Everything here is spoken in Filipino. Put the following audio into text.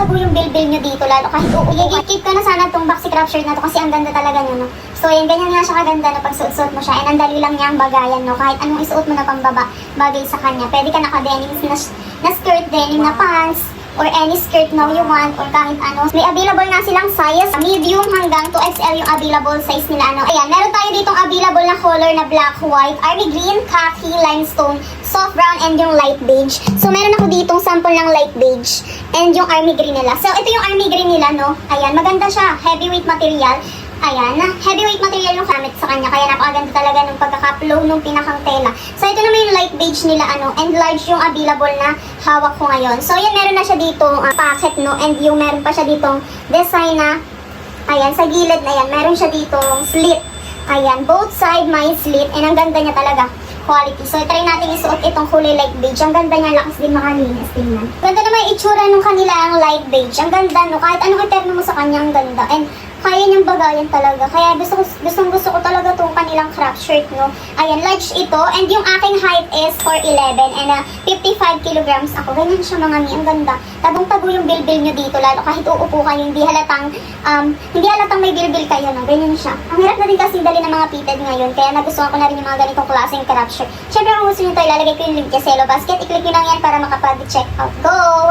Tagong-tago yung bilbil nyo dito, lalo kahit i-keep ko na sana itong boxy crop shirt na to kasi ang ganda talaga nyo, no? So, yan, ganyan nga siya kaganda na pag suot-suot mo siya. And ang dali lang niya ang bagayan, no? Kahit anong isuot mo na pambaba, bagay sa kanya. Pwede ka naka-denims na skirt, denim na pants, or any skirt na you want, or kahit ano. May available nga silang size, medium hanggang 2XL yung available size nila, ano. Ayan, meron tayo ditong available na color na black, white, army green, khaki, limestone, soft brown, and yung light beige. So, meron ako ditong sample ng light beige, and yung army green nila. So, ito yung army green nila, no. Ayan, maganda siya, heavyweight material. Ayan, heavyweight material yung gamit sa kanya, kaya napakaganda talaga ng pagkaka-flow ng pinakang tela. So, ito naman yung light beige nila, ano, and large yung available na hawak ko ngayon. So, yan, meron na siya dito pocket, no, and yung meron pa siya ditong design na, ayan, sa gilid na yan, meron siya ditong slit. Ayan, both side may slit, and ang ganda niya talaga, quality. So, try natin isuot itong kulay light beige. Ang ganda niya, lakas din makalinis, tingnan. Ganda naman yung itsura nung kanilang light beige. Ang ganda, no, kahit anong iterno mo sa kanya, ang ganda. And, kaya niyang bagayan talaga. Kaya gusto ko talaga itong kanilang crop shirt, no. Ayan, large ito. And yung aking height is 4'11 and 55 kilograms ako. Ganyan siya mga mi. Ang ganda. Tagong-tago yung bilbil nyo dito. Lalo kahit uupo kayo, hindi halatang may bilbil kayo, no. Ganyan siya. Ang hirap na din kasi dali ng mga fitted ngayon. Kaya nagustuhan ko na rin yung mga ganitong klaseng crop shirt. Siyempre, kung gusto nyo ito, ilalagay ko yung link sa Yellow Basket. I-click nyo lang yan para makapag-check out. Go!